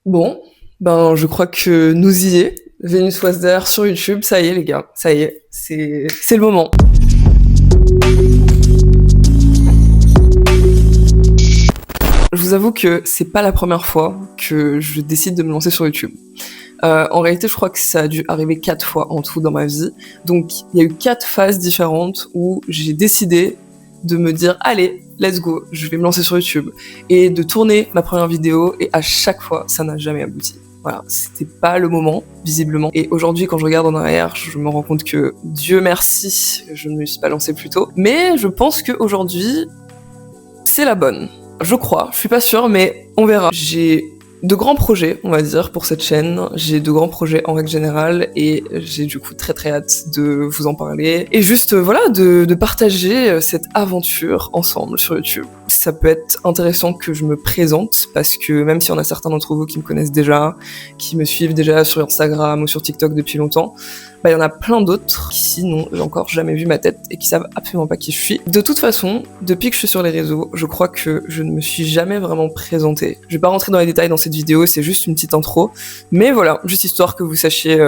Bon, ben je crois que nous y est. Venus Was There sur YouTube, ça y est les gars, ça y est, c'est le moment. Je vous avoue que c'est pas la première fois que je décide de me lancer sur YouTube. En réalité, je crois que ça a dû arriver 4 fois en tout dans ma vie. Donc, il y a eu 4 phases différentes où j'ai décidé de me dire « Allez, let's go, je vais me lancer sur YouTube » et de tourner ma première vidéo, et à chaque fois, ça n'a jamais abouti. Voilà, c'était pas le moment, visiblement. Et aujourd'hui, quand je regarde en arrière, je me rends compte que, Dieu merci, je ne me suis pas lancée plus tôt. Mais je pense qu'aujourd'hui, c'est la bonne. Je crois, je suis pas sûre, mais on verra. J'ai de grands projets, on va dire, pour cette chaîne. J'ai de grands projets en règle générale et j'ai du coup très très hâte de vous en parler. Et juste, voilà, de partager cette aventure ensemble sur YouTube. Ça peut être intéressant que je me présente parce que même s'il y en a certains d'entre vous qui me connaissent déjà, qui me suivent déjà sur Instagram ou sur TikTok depuis longtemps, il y en a plein d'autres qui n'ont encore jamais vu ma tête et qui savent absolument pas qui je suis. De toute façon, depuis que je suis sur les réseaux, je crois que je ne me suis jamais vraiment présentée. Je vais pas rentrer dans les détails dans cette vidéo, c'est juste une petite intro, mais voilà, juste histoire que vous sachiez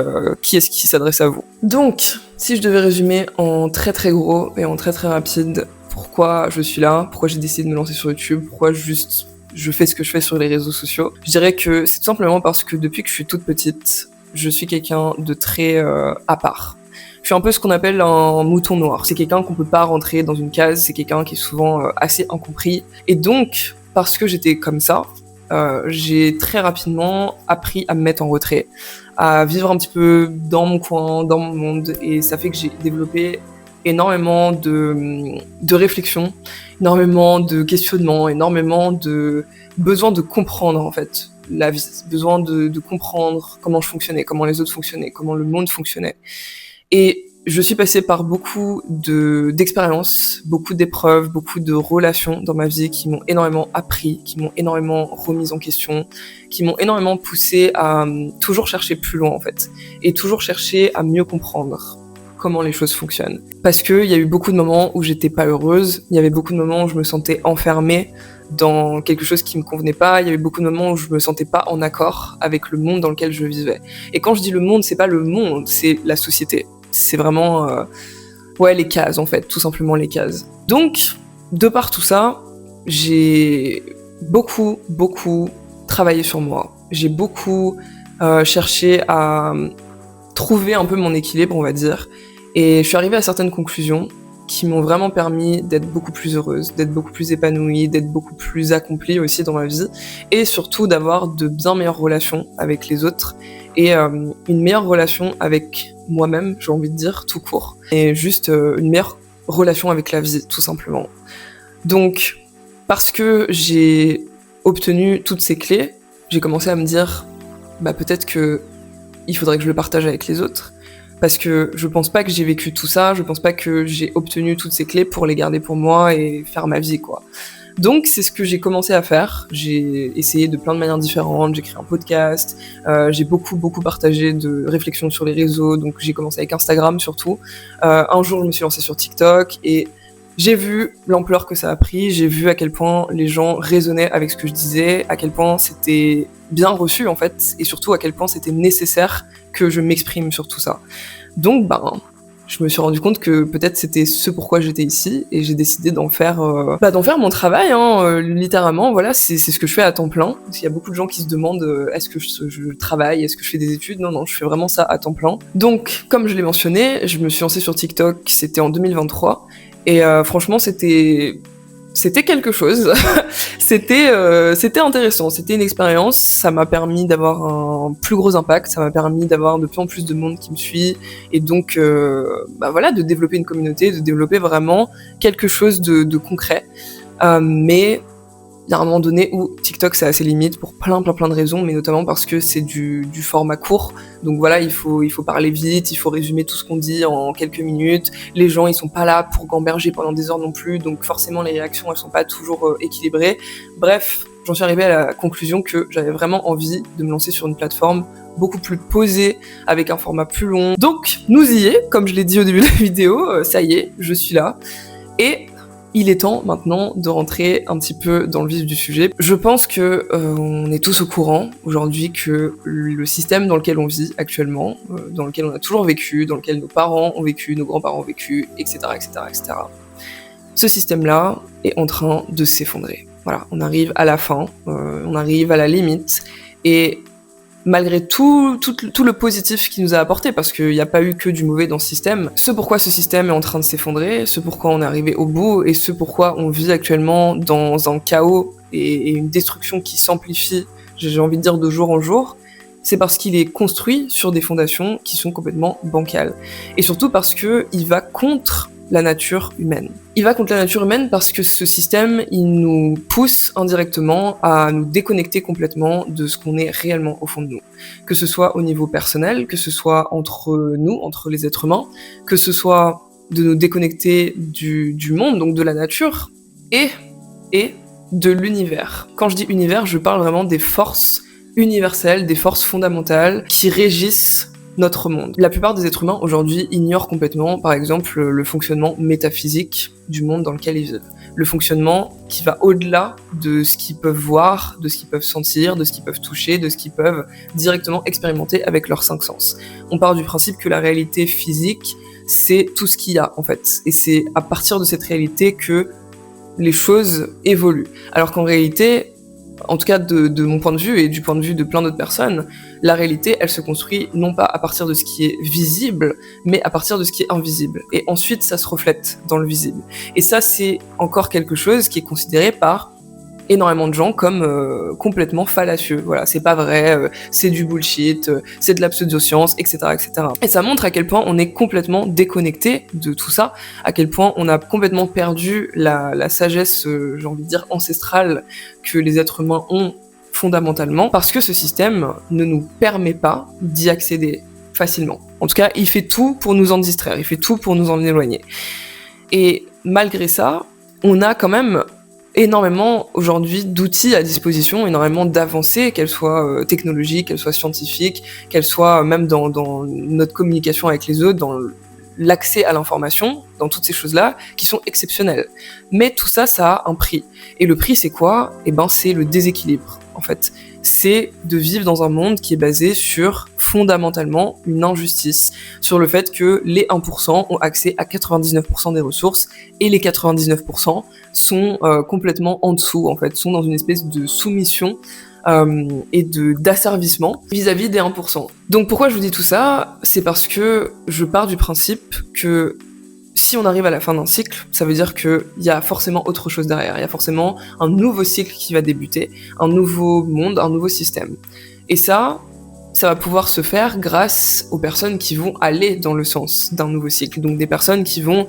qui est-ce qui s'adresse à vous. Donc, si je devais résumer en très très gros et en très très rapide pourquoi je suis là, pourquoi j'ai décidé de me lancer sur YouTube, pourquoi juste je fais ce que je fais sur les réseaux sociaux, je dirais que c'est tout simplement parce que depuis que je suis toute petite, je suis quelqu'un de très à part. Je suis un peu ce qu'on appelle un mouton noir. C'est quelqu'un qu'on peut pas rentrer dans une case, c'est quelqu'un qui est souvent assez incompris. Et donc, parce que j'étais comme ça, j'ai très rapidement appris à me mettre en retrait, à vivre un petit peu dans mon coin, dans mon monde, et ça fait que j'ai développé énormément de réflexion, énormément de questionnements, énormément de besoin de comprendre en fait la vie, besoin de comprendre comment je fonctionnais, comment les autres fonctionnaient, comment le monde fonctionnait. Et je suis passée par beaucoup d'expériences, beaucoup d'épreuves, beaucoup de relations dans ma vie qui m'ont énormément appris, qui m'ont énormément remise en question, qui m'ont énormément poussée à toujours chercher plus loin en fait, et toujours chercher à mieux comprendre comment les choses fonctionnent. Parce qu'il y a eu beaucoup de moments où j'étais pas heureuse, il y avait beaucoup de moments où je me sentais enfermée dans quelque chose qui me convenait pas, il y avait beaucoup de moments où je me sentais pas en accord avec le monde dans lequel je vivais. Et quand je dis le monde, c'est pas le monde, c'est la société. C'est vraiment, les cases en fait, tout simplement les cases. Donc, de par tout ça, j'ai beaucoup travaillé sur moi. J'ai beaucoup cherché à trouver un peu mon équilibre, on va dire. Et je suis arrivée à certaines conclusions qui m'ont vraiment permis d'être beaucoup plus heureuse, d'être beaucoup plus épanouie, d'être beaucoup plus accomplie aussi dans ma vie, et surtout d'avoir de bien meilleures relations avec les autres, et une meilleure relation avec moi-même, j'ai envie de dire, tout court. Et juste une meilleure relation avec la vie, tout simplement. Donc, parce que j'ai obtenu toutes ces clés, j'ai commencé à me dire, peut-être que il faudrait que je le partage avec les autres. Parce que je pense pas que j'ai vécu tout ça, je pense pas que j'ai obtenu toutes ces clés pour les garder pour moi et faire ma vie, quoi. Donc c'est ce que j'ai commencé à faire, j'ai essayé de plein de manières différentes, j'ai créé un podcast, j'ai beaucoup partagé de réflexions sur les réseaux, donc j'ai commencé avec Instagram surtout. Un jour je me suis lancée sur TikTok et j'ai vu l'ampleur que ça a pris, j'ai vu à quel point les gens résonnaient avec ce que je disais, à quel point c'était bien reçu en fait, et surtout à quel point c'était nécessaire que je m'exprime sur tout ça. Donc je me suis rendu compte que peut-être c'était ce pourquoi j'étais ici, et j'ai décidé d'en faire mon travail, littéralement, voilà, c'est ce que je fais à temps plein. Parce qu'il y a beaucoup de gens qui se demandent est-ce que je travaille, est-ce que je fais des études. Non, je fais vraiment ça à temps plein. Donc, comme je l'ai mentionné, je me suis lancée sur TikTok, c'était en 2023, et franchement, c'était quelque chose. C'était intéressant, c'était une expérience, ça m'a permis d'avoir un plus gros impact, ça m'a permis d'avoir de plus en plus de monde qui me suit, et donc de développer une communauté, de développer vraiment quelque chose de concret. Mais il y a un moment donné où TikTok ça a ses limites pour plein de raisons, mais notamment parce que c'est du format court. Donc voilà, il faut parler vite, il faut résumer tout ce qu'on dit en quelques minutes. Les gens ils sont pas là pour gamberger pendant des heures non plus, donc forcément les réactions elles sont pas toujours équilibrées. Bref, j'en suis arrivée à la conclusion que j'avais vraiment envie de me lancer sur une plateforme beaucoup plus posée, avec un format plus long. Donc nous y est, comme je l'ai dit au début de la vidéo, ça y est, je suis là. Et il est temps maintenant de rentrer un petit peu dans le vif du sujet. Je pense que on est tous au courant aujourd'hui que le système dans lequel on vit actuellement, dans lequel on a toujours vécu, dans lequel nos parents ont vécu, nos grands-parents ont vécu, etc., etc., etc., ce système-là est en train de s'effondrer. Voilà, on arrive à la fin, on arrive à la limite, et malgré tout le positif qu'il nous a apporté, parce qu'il n'y a pas eu que du mauvais dans ce système, ce pourquoi ce système est en train de s'effondrer, ce pourquoi on est arrivé au bout, et ce pourquoi on vit actuellement dans un chaos et une destruction qui s'amplifie, j'ai envie de dire de jour en jour, c'est parce qu'il est construit sur des fondations qui sont complètement bancales. Et surtout parce qu'il va contre la nature humaine. Il va contre la nature humaine parce que ce système, il nous pousse indirectement à nous déconnecter complètement de ce qu'on est réellement au fond de nous. Que ce soit au niveau personnel, que ce soit entre nous, entre les êtres humains, que ce soit de nous déconnecter du monde, donc de la nature, et de l'univers. Quand je dis univers, je parle vraiment des forces universelles, des forces fondamentales qui régissent notre monde. La plupart des êtres humains aujourd'hui ignorent complètement, par exemple, le fonctionnement métaphysique du monde dans lequel ils vivent. Le fonctionnement qui va au-delà de ce qu'ils peuvent voir, de ce qu'ils peuvent sentir, de ce qu'ils peuvent toucher, de ce qu'ils peuvent directement expérimenter avec leurs 5 sens. On part du principe que la réalité physique, c'est tout ce qu'il y a, en fait. Et c'est à partir de cette réalité que les choses évoluent. Alors qu'en réalité, en tout cas de mon point de vue et du point de vue de plein d'autres personnes, la réalité, elle se construit non pas à partir de ce qui est visible, mais à partir de ce qui est invisible. Et ensuite, ça se reflète dans le visible. Et ça, c'est encore quelque chose qui est considéré par énormément de gens comme complètement fallacieux. Voilà, c'est pas vrai, c'est du bullshit, c'est de la pseudo-science, etc., etc. Et ça montre à quel point on est complètement déconnecté de tout ça, à quel point on a complètement perdu la sagesse, j'ai envie de dire, ancestrale que les êtres humains ont fondamentalement, parce que ce système ne nous permet pas d'y accéder facilement. En tout cas, il fait tout pour nous en distraire, il fait tout pour nous en éloigner. Et malgré ça, on a quand même énormément aujourd'hui d'outils à disposition, énormément d'avancées, qu'elles soient technologiques, qu'elles soient scientifiques, qu'elles soient même dans notre communication avec les autres, dans l'accès à l'information, dans toutes ces choses-là, qui sont exceptionnelles. Mais tout ça, ça a un prix. Et le prix, c'est quoi ? Eh ben, c'est le déséquilibre, en fait. C'est de vivre dans un monde qui est basé sur, fondamentalement, une injustice, sur le fait que les 1% ont accès à 99% des ressources, et les 99% sont complètement en dessous, en fait, sont dans une espèce de soumission et d'asservissement vis-à-vis des 1%. Donc pourquoi je vous dis tout ça ? C'est parce que je pars du principe que si on arrive à la fin d'un cycle, ça veut dire qu'il y a forcément autre chose derrière, il y a forcément un nouveau cycle qui va débuter, un nouveau monde, un nouveau système. Et ça va pouvoir se faire grâce aux personnes qui vont aller dans le sens d'un nouveau cycle, donc des personnes qui vont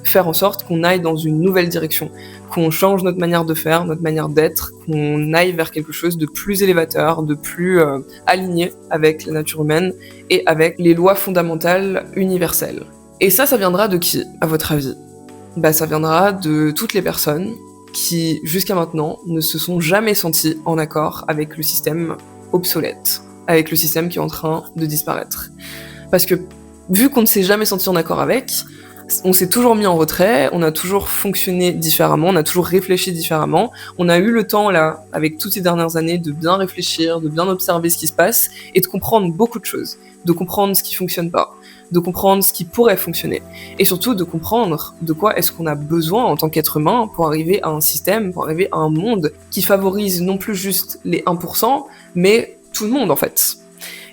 faire en sorte qu'on aille dans une nouvelle direction, qu'on change notre manière de faire, notre manière d'être, qu'on aille vers quelque chose de plus élévateur, de plus aligné avec la nature humaine et avec les lois fondamentales universelles. Et ça viendra de qui, à votre avis ? Ça viendra de toutes les personnes qui, jusqu'à maintenant, ne se sont jamais senties en accord avec le système obsolète, avec le système qui est en train de disparaître. Parce que, vu qu'on ne s'est jamais senti en accord avec, on s'est toujours mis en retrait, on a toujours fonctionné différemment, on a toujours réfléchi différemment, on a eu le temps, là, avec toutes ces dernières années, de bien réfléchir, de bien observer ce qui se passe, et de comprendre beaucoup de choses, de comprendre ce qui fonctionne pas, de comprendre ce qui pourrait fonctionner, et surtout de comprendre de quoi est-ce qu'on a besoin en tant qu'être humain pour arriver à un système, pour arriver à un monde qui favorise non plus juste les 1%, mais tout le monde en fait.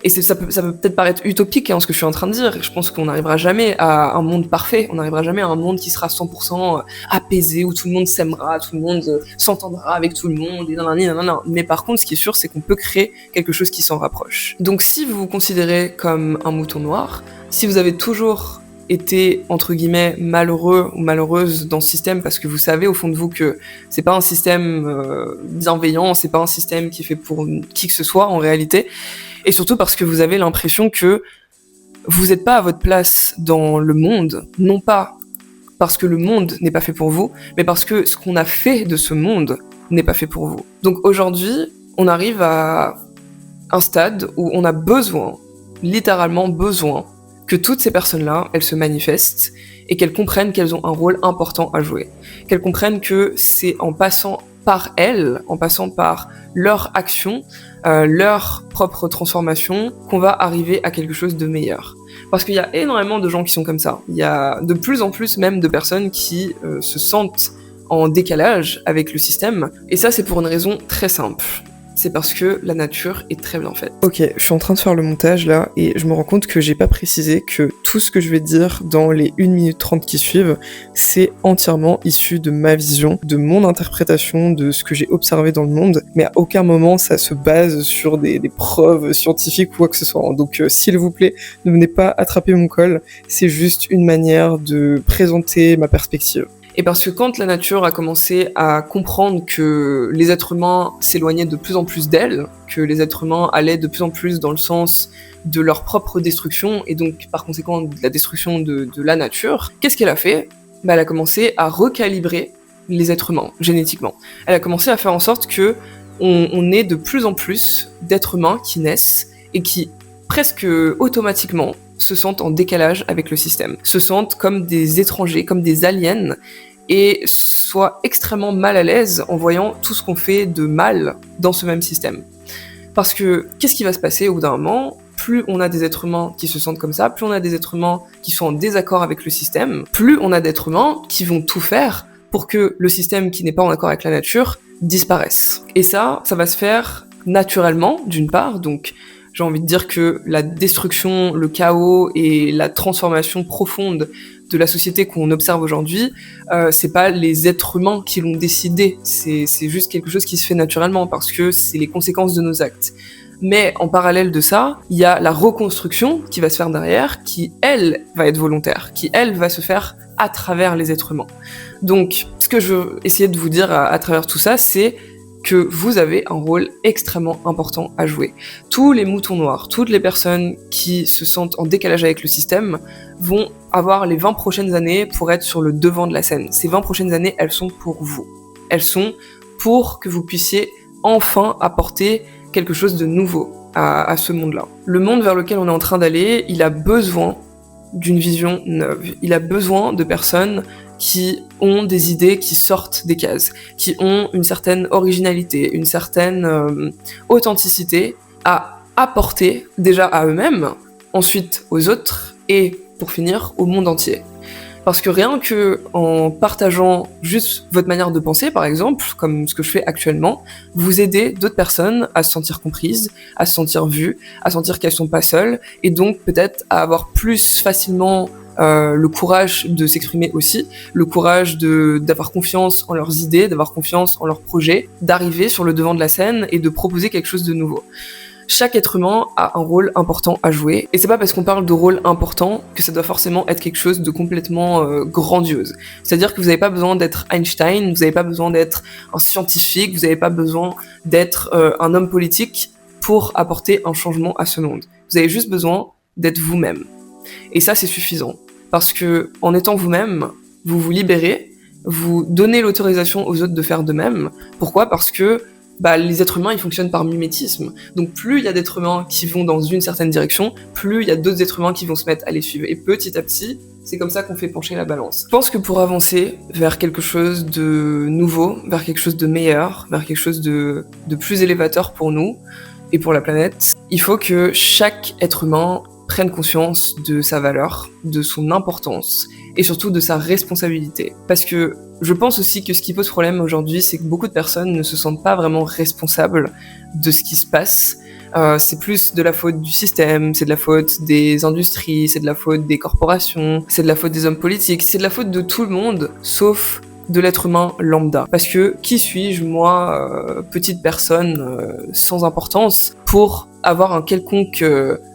Et ça peut peut-être paraître utopique ce que je suis en train de dire, je pense qu'on n'arrivera jamais à un monde parfait, on n'arrivera jamais à un monde qui sera 100% apaisé, où tout le monde s'aimera, tout le monde s'entendra avec tout le monde, et nanana. Mais par contre, ce qui est sûr, c'est qu'on peut créer quelque chose qui s'en rapproche. Donc si vous vous considérez comme un mouton noir, si vous avez toujours été, entre guillemets, malheureux ou malheureuse dans ce système parce que vous savez au fond de vous que c'est pas un système bienveillant, c'est pas un système qui est fait pour qui que ce soit en réalité, et surtout parce que vous avez l'impression que vous n'êtes pas à votre place dans le monde, non pas parce que le monde n'est pas fait pour vous, mais parce que ce qu'on a fait de ce monde n'est pas fait pour vous. Donc aujourd'hui, on arrive à un stade où on a besoin, littéralement besoin, que toutes ces personnes-là, elles se manifestent et qu'elles comprennent qu'elles ont un rôle important à jouer. Qu'elles comprennent que c'est en passant par elles, en passant par leur action, leur propre transformation, qu'on va arriver à quelque chose de meilleur. Parce qu'il y a énormément de gens qui sont comme ça. Il y a de plus en plus même de personnes qui se sentent en décalage avec le système. Et ça, c'est pour une raison très simple. C'est parce que la nature est très bien faite. Ok, je suis en train de faire le montage là, et je me rends compte que j'ai pas précisé que tout ce que je vais dire dans les 1 minute 30 qui suivent, c'est entièrement issu de ma vision, de mon interprétation, de ce que j'ai observé dans le monde, mais à aucun moment ça se base sur des preuves scientifiques ou quoi que ce soit. Donc s'il vous plaît, ne venez pas attraper mon col, c'est juste une manière de présenter ma perspective. Et parce que quand la nature a commencé à comprendre que les êtres humains s'éloignaient de plus en plus d'elle, que les êtres humains allaient de plus en plus dans le sens de leur propre destruction, et donc par conséquent de la destruction de la nature, qu'est-ce qu'elle a fait ? Elle a commencé à recalibrer les êtres humains, génétiquement. Elle a commencé à faire en sorte que on ait de plus en plus d'êtres humains qui naissent, et qui, presque automatiquement, se sentent en décalage avec le système, se sentent comme des étrangers, comme des aliens, et soient extrêmement mal à l'aise en voyant tout ce qu'on fait de mal dans ce même système. Parce que, qu'est-ce qui va se passer au bout d'un moment ? Plus on a des êtres humains qui se sentent comme ça, plus on a des êtres humains qui sont en désaccord avec le système, plus on a d'êtres humains qui vont tout faire pour que le système qui n'est pas en accord avec la nature disparaisse. Et ça va se faire naturellement, d'une part, donc j'ai envie de dire que la destruction, le chaos et la transformation profonde de la société qu'on observe aujourd'hui, c'est pas les êtres humains qui l'ont décidé, c'est juste quelque chose qui se fait naturellement parce que c'est les conséquences de nos actes. Mais en parallèle de ça, il y a la reconstruction qui va se faire derrière, qui elle va être volontaire, qui elle va se faire à travers les êtres humains. Donc, ce que je veux essayer de vous dire à travers tout ça, c'est que vous avez un rôle extrêmement important à jouer. Tous les moutons noirs, toutes les personnes qui se sentent en décalage avec le système vont avoir les 20 prochaines années pour être sur le devant de la scène. Ces 20 prochaines années, elles sont pour vous. Elles sont pour que vous puissiez enfin apporter quelque chose de nouveau à ce monde-là. Le monde vers lequel on est en train d'aller, il a besoin d'une vision neuve. Il a besoin de personnes qui ont des idées qui sortent des cases, qui ont une certaine originalité, une certaine authenticité à apporter déjà à eux-mêmes, ensuite aux autres et pour finir au monde entier. Parce que rien que en partageant juste votre manière de penser, par exemple, comme ce que je fais actuellement, vous aidez d'autres personnes à se sentir comprises, à se sentir vues, à sentir qu'elles sont pas seules, et donc peut-être à avoir plus facilement le courage de s'exprimer aussi, le courage d'avoir confiance en leurs idées, d'avoir confiance en leurs projets, d'arriver sur le devant de la scène et de proposer quelque chose de nouveau. Chaque être humain a un rôle important à jouer, et c'est pas parce qu'on parle de rôle important que ça doit forcément être quelque chose de complètement grandiose. C'est-à-dire que vous n'avez pas besoin d'être Einstein, vous n'avez pas besoin d'être un scientifique, vous n'avez pas besoin d'être un homme politique pour apporter un changement à ce monde. Vous avez juste besoin d'être vous-même. Et ça, c'est suffisant. Parce que, en étant vous-même, vous vous libérez, vous donnez l'autorisation aux autres de faire de même. Pourquoi ? Parce que les êtres humains, ils fonctionnent par mimétisme. Donc plus il y a d'êtres humains qui vont dans une certaine direction, plus il y a d'autres êtres humains qui vont se mettre à les suivre. Et petit à petit, c'est comme ça qu'on fait pencher la balance. Je pense que pour avancer vers quelque chose de nouveau, vers quelque chose de meilleur, vers quelque chose de plus élévateur pour nous et pour la planète, il faut que chaque être humain prenne conscience de sa valeur, de son importance et surtout de sa responsabilité. Parce que je pense aussi que ce qui pose problème aujourd'hui, c'est que beaucoup de personnes ne se sentent pas vraiment responsables de ce qui se passe. C'est plus de la faute du système, c'est de la faute des industries, c'est de la faute des corporations, c'est de la faute des hommes politiques, c'est de la faute de tout le monde, sauf de l'être humain lambda. Parce que qui suis-je, moi, petite personne sans importance, pour avoir un quelconque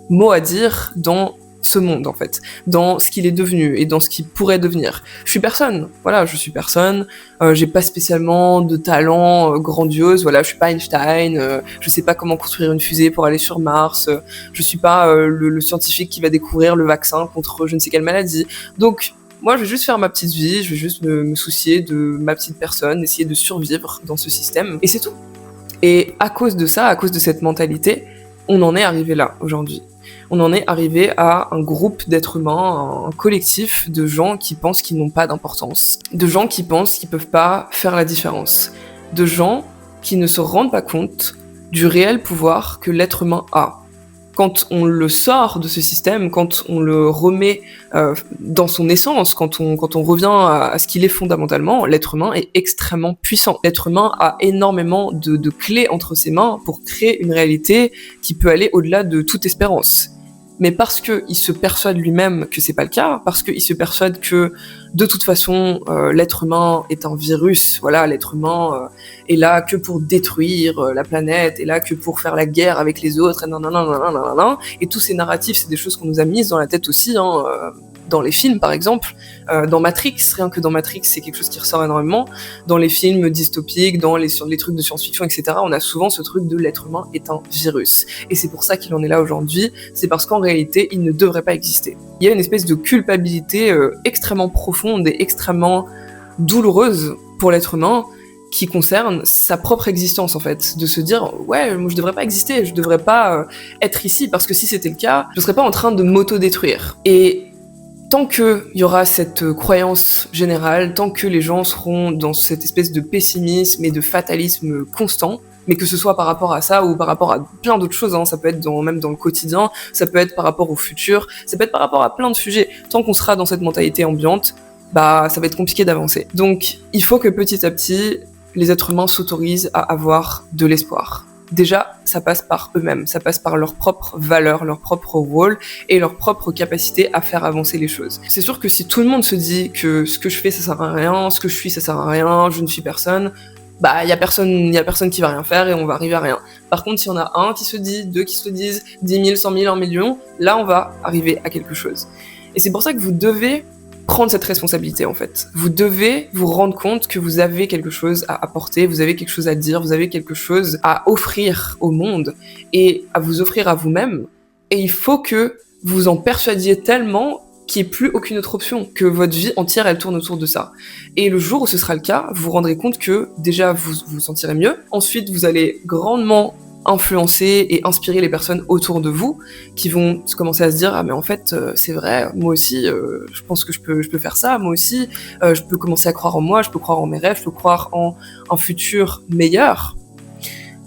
mot à dire dans ce monde, en fait, dans ce qu'il est devenu et dans ce qu'il pourrait devenir. Je suis personne, voilà, je suis personne, j'ai pas spécialement de talent grandiose, voilà, je suis pas Einstein, je sais pas comment construire une fusée pour aller sur Mars, je suis pas le scientifique qui va découvrir le vaccin contre je ne sais quelle maladie. Donc, moi, je vais juste faire ma petite vie, je vais juste me soucier de ma petite personne, essayer de survivre dans ce système, et c'est tout. Et à cause de ça, à cause de cette mentalité, on en est arrivé là, aujourd'hui. On en est arrivé à un groupe d'êtres humains, un collectif de gens qui pensent qu'ils n'ont pas d'importance, de gens qui pensent qu'ils peuvent pas faire la différence, de gens qui ne se rendent pas compte du réel pouvoir que l'être humain a. Quand on le sort de ce système, quand on le remet dans son essence, quand on revient à ce qu'il est fondamentalement, l'être humain est extrêmement puissant. L'être humain a énormément de clés entre ses mains pour créer une réalité qui peut aller au-delà de toute espérance. Mais parce qu'il se persuade lui-même que c'est pas le cas, parce qu'il se persuade que de toute façon l'être humain est un virus, voilà, l'être humain est là que pour détruire la planète, est là que pour faire la guerre avec les autres, et tous ces narratifs, c'est des choses qu'on nous a mises dans la tête aussi, dans les films par exemple, dans Matrix, rien que dans Matrix c'est quelque chose qui ressort énormément, dans les films dystopiques, dans les trucs de science-fiction, etc. On a souvent ce truc de l'être humain est un virus. Et c'est pour ça qu'il en est là aujourd'hui, c'est parce qu'en réalité il ne devrait pas exister. Il y a une espèce de culpabilité extrêmement profonde et extrêmement douloureuse pour l'être humain qui concerne sa propre existence en fait, de se dire ouais moi je devrais pas exister, je devrais pas être ici parce que si c'était le cas, je serais pas en train de m'auto-détruire. Et tant qu'il y aura cette croyance générale, tant que les gens seront dans cette espèce de pessimisme et de fatalisme constant, mais que ce soit par rapport à ça ou par rapport à plein d'autres choses, ça peut être même dans le quotidien, ça peut être par rapport au futur, ça peut être par rapport à plein de sujets, tant qu'on sera dans cette mentalité ambiante, ça va être compliqué d'avancer. Donc il faut que petit à petit, les êtres humains s'autorisent à avoir de l'espoir. Déjà, ça passe par eux-mêmes, ça passe par leurs propres valeurs, leur propre rôle et leur propre capacité à faire avancer les choses. C'est sûr que si tout le monde se dit que ce que je fais ça sert à rien, ce que je suis ça sert à rien, je ne suis personne, y a personne qui va rien faire et on va arriver à rien. Par contre, s'il y en a un qui se dit, deux qui se disent, 10 000, 100 000, 1 million, là on va arriver à quelque chose. Et c'est pour ça que vous devez prendre cette responsabilité en fait. Vous devez vous rendre compte que vous avez quelque chose à apporter, vous avez quelque chose à dire, vous avez quelque chose à offrir au monde et à vous offrir à vous-même. Et il faut que vous en persuadiez tellement qu'il n'y ait plus aucune autre option, que votre vie entière elle tourne autour de ça. Et le jour où ce sera le cas, vous vous rendrez compte que déjà vous vous sentirez mieux, ensuite vous allez grandement influencer et inspirer les personnes autour de vous qui vont commencer à se dire ah mais en fait c'est vrai, moi aussi je pense que je peux faire ça, moi aussi je peux commencer à croire en moi, je peux croire en mes rêves, je peux croire en un futur meilleur,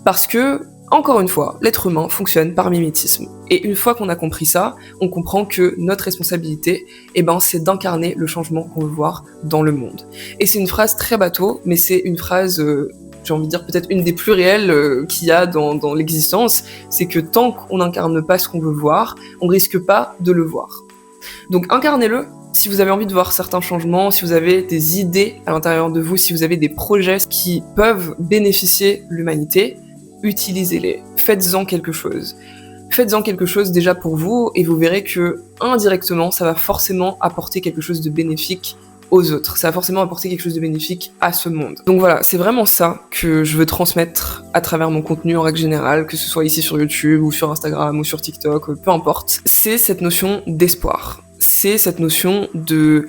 parce que encore une fois, l'être humain fonctionne par mimétisme. Et une fois qu'on a compris ça, on comprend que notre responsabilité, c'est d'incarner le changement qu'on veut voir dans le monde. Et c'est une phrase très bateau, mais c'est une phrase j'ai envie de dire peut-être une des plus réelles qu'il y a dans l'existence, c'est que tant qu'on n'incarne pas ce qu'on veut voir, on risque pas de le voir. Donc incarnez-le. Si vous avez envie de voir certains changements, si vous avez des idées à l'intérieur de vous, si vous avez des projets qui peuvent bénéficier l'humanité, utilisez-les, faites-en quelque chose. Faites-en quelque chose déjà pour vous et vous verrez que indirectement ça va forcément apporter quelque chose de bénéfique aux autres. Ça va forcément apporter quelque chose de bénéfique à ce monde. Donc voilà, c'est vraiment ça que je veux transmettre à travers mon contenu en règle générale, que ce soit ici sur YouTube ou sur Instagram ou sur TikTok, peu importe. C'est cette notion d'espoir. C'est cette notion de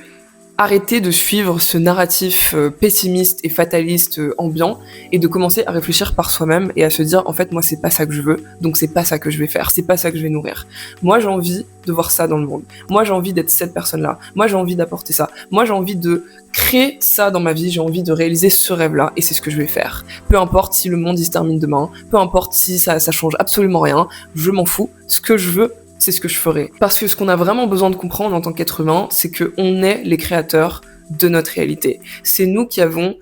arrêter de suivre ce narratif pessimiste et fataliste ambiant et de commencer à réfléchir par soi-même et à se dire en fait moi c'est pas ça que je veux, donc c'est pas ça que je vais faire, c'est pas ça que je vais nourrir. Moi j'ai envie de voir ça dans le monde. Moi j'ai envie d'être cette personne-là. Moi j'ai envie d'apporter ça. Moi j'ai envie de créer ça dans ma vie, j'ai envie de réaliser ce rêve-là et c'est ce que je vais faire. Peu importe si le monde il se termine demain, peu importe si ça change absolument rien, je m'en fous. Ce que je veux, c'est ce que je ferai. Parce que ce qu'on a vraiment besoin de comprendre en tant qu'être humain, c'est qu'on est les créateurs de notre réalité. C'est nous qui avons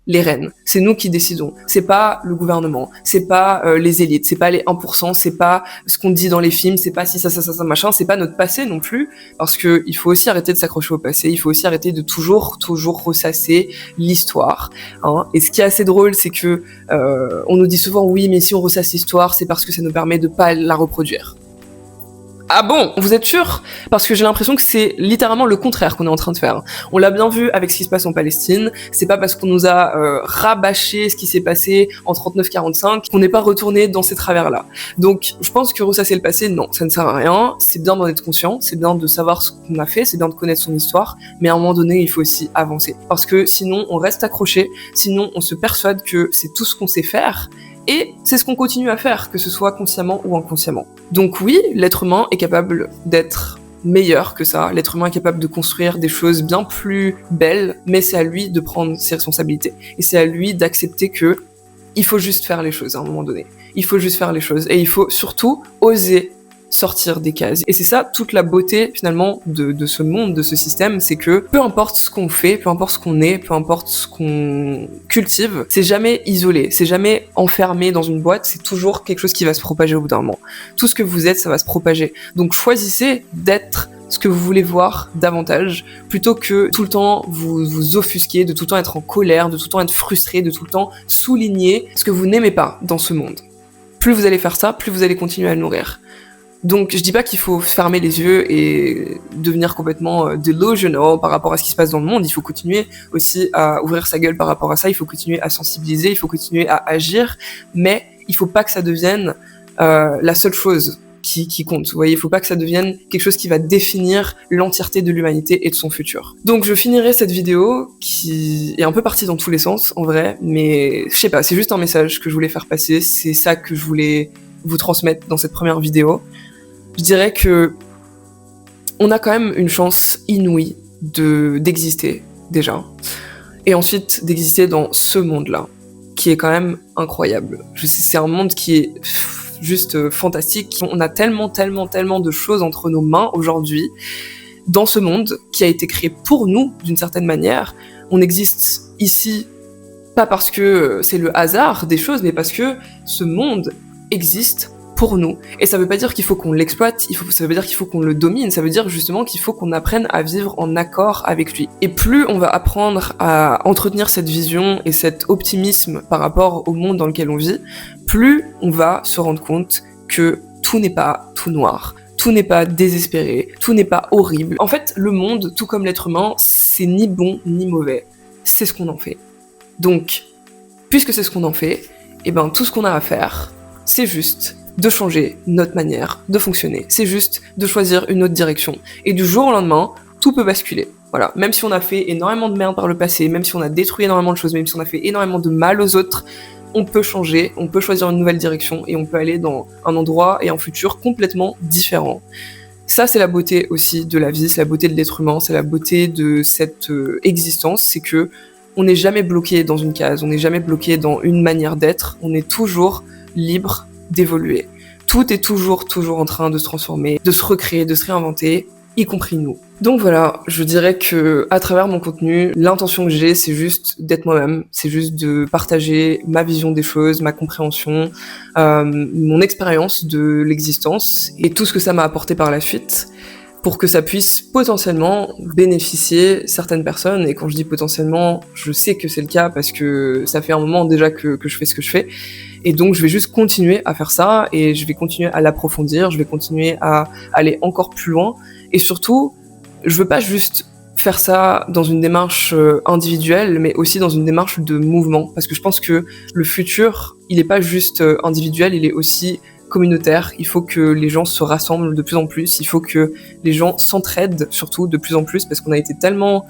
les rênes, c'est nous qui décidons. C'est pas le gouvernement, c'est pas les élites, c'est pas les 1%, c'est pas ce qu'on dit dans les films, c'est pas si ça machin, c'est pas notre passé non plus, parce que il faut aussi arrêter de s'accrocher au passé, il faut aussi arrêter de toujours ressasser l'histoire. Et ce qui est assez drôle, c'est que on nous dit souvent oui, mais si on ressasse l'histoire, c'est parce que ça nous permet de pas la reproduire. Ah bon, vous êtes sûr ? Parce que j'ai l'impression que c'est littéralement le contraire qu'on est en train de faire. On l'a bien vu avec ce qui se passe en Palestine, c'est pas parce qu'on nous a rabâché ce qui s'est passé en 39-45 qu'on n'est pas retourné dans ces travers-là. Donc je pense que ressasser le passé, non, ça ne sert à rien, c'est bien d'en être conscient, c'est bien de savoir ce qu'on a fait, c'est bien de connaître son histoire, mais à un moment donné, il faut aussi avancer. Parce que sinon, on reste accroché, sinon on se persuade que c'est tout ce qu'on sait faire, Et c'est ce qu'on continue à faire, que ce soit consciemment ou inconsciemment. Donc oui, l'être humain est capable d'être meilleur que ça, l'être humain est capable de construire des choses bien plus belles, mais c'est à lui de prendre ses responsabilités. Et c'est à lui d'accepter que il faut juste faire les choses à un moment donné. Il faut juste faire les choses. Et il faut surtout oser sortir des cases. Et c'est ça toute la beauté finalement de ce monde, de ce système, c'est que peu importe ce qu'on fait, peu importe ce qu'on est, peu importe ce qu'on cultive, c'est jamais isolé, c'est jamais enfermé dans une boîte, c'est toujours quelque chose qui va se propager au bout d'un moment. Tout ce que vous êtes, ça va se propager. Donc choisissez d'être ce que vous voulez voir davantage, plutôt que tout le temps vous offusquer, de tout le temps être en colère, de tout le temps être frustré, de tout le temps souligner ce que vous n'aimez pas dans ce monde. Plus vous allez faire ça, plus vous allez continuer à le nourrir. Donc je dis pas qu'il faut fermer les yeux et devenir complètement delusional par rapport à ce qui se passe dans le monde, il faut continuer aussi à ouvrir sa gueule par rapport à ça, il faut continuer à sensibiliser, il faut continuer à agir, mais il faut pas que ça devienne la seule chose qui compte, vous voyez, il faut pas que ça devienne quelque chose qui va définir l'entièreté de l'humanité et de son futur. Donc je finirai cette vidéo qui est un peu partie dans tous les sens en vrai, mais je sais pas, c'est juste un message que je voulais faire passer, c'est ça que je voulais vous transmettre dans cette première vidéo. Je dirais que on a quand même une chance inouïe d'exister déjà, et ensuite d'exister dans ce monde-là, qui est quand même incroyable. C'est un monde qui est juste fantastique. On a tellement de choses entre nos mains aujourd'hui, dans ce monde qui a été créé pour nous d'une certaine manière. On existe ici pas parce que c'est le hasard des choses, mais parce que ce monde existe pour nous. Et ça veut pas dire qu'il faut qu'on l'exploite, ça veut pas dire qu'il faut qu'on le domine, ça veut dire justement qu'il faut qu'on apprenne à vivre en accord avec lui. Et plus on va apprendre à entretenir cette vision et cet optimisme par rapport au monde dans lequel on vit, plus on va se rendre compte que tout n'est pas tout noir, tout n'est pas désespéré, tout n'est pas horrible. En fait, le monde, tout comme l'être humain, c'est ni bon ni mauvais, c'est ce qu'on en fait. Donc, puisque c'est ce qu'on en fait, et ben tout ce qu'on a à faire, c'est juste de changer notre manière de fonctionner. C'est juste de choisir une autre direction. Et du jour au lendemain, tout peut basculer. Voilà. Même si on a fait énormément de merde par le passé, même si on a détruit énormément de choses, même si on a fait énormément de mal aux autres, on peut changer, on peut choisir une nouvelle direction et on peut aller dans un endroit et un futur complètement différent. Ça, c'est la beauté aussi de la vie, c'est la beauté de l'être humain, c'est la beauté de cette existence, c'est que on n'est jamais bloqué dans une case, on n'est jamais bloqué dans une manière d'être, on est toujours libre d'évoluer. Tout est toujours en train de se transformer, de se recréer, de se réinventer, y compris nous. Donc voilà, je dirais que à travers mon contenu, l'intention que j'ai, c'est juste d'être moi-même, c'est juste de partager ma vision des choses, ma compréhension, mon expérience de l'existence et tout ce que ça m'a apporté par la suite, pour que ça puisse potentiellement bénéficier certaines personnes. Et quand je dis potentiellement, je sais que c'est le cas parce que ça fait un moment déjà que je fais ce que je fais. Et donc je vais juste continuer à faire ça et je vais continuer à l'approfondir, je vais continuer à aller encore plus loin. Et surtout, je veux pas juste faire ça dans une démarche individuelle, mais aussi dans une démarche de mouvement. Parce que je pense que le futur, il est pas juste individuel, il est aussi communautaire. Il faut que les gens se rassemblent de plus en plus, il faut que les gens s'entraident surtout de plus en plus, parce qu'on a été tellement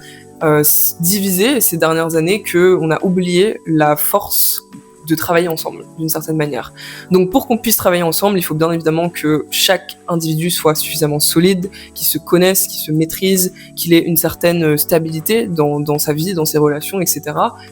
divisés ces dernières années qu'on a oublié la force de travailler ensemble, d'une certaine manière. Donc pour qu'on puisse travailler ensemble, il faut bien évidemment que chaque individu soit suffisamment solide, qu'il se connaisse, qu'il se maîtrise, qu'il ait une certaine stabilité dans sa vie, dans ses relations, etc.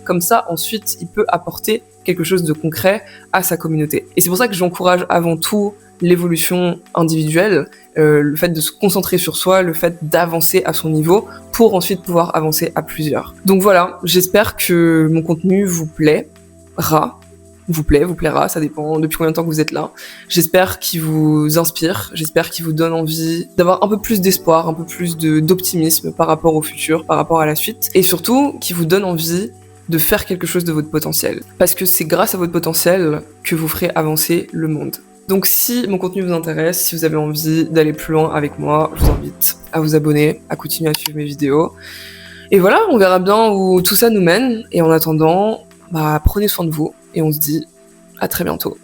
Comme ça, ensuite, il peut apporter quelque chose de concret à sa communauté. Et c'est pour ça que j'encourage avant tout l'évolution individuelle, le fait de se concentrer sur soi, le fait d'avancer à son niveau pour ensuite pouvoir avancer à plusieurs. Donc voilà, j'espère que mon contenu vous plaira, vous plaira, ça dépend depuis combien de temps que vous êtes là. J'espère qu'il vous inspire, j'espère qu'il vous donne envie d'avoir un peu plus d'espoir, un peu plus d'optimisme par rapport au futur, par rapport à la suite, et surtout qu'il vous donne envie de faire quelque chose de votre potentiel. Parce que c'est grâce à votre potentiel que vous ferez avancer le monde. Donc si mon contenu vous intéresse, si vous avez envie d'aller plus loin avec moi, je vous invite à vous abonner, à continuer à suivre mes vidéos. Et voilà, on verra bien où tout ça nous mène, et en attendant, prenez soin de vous, et on se dit à très bientôt.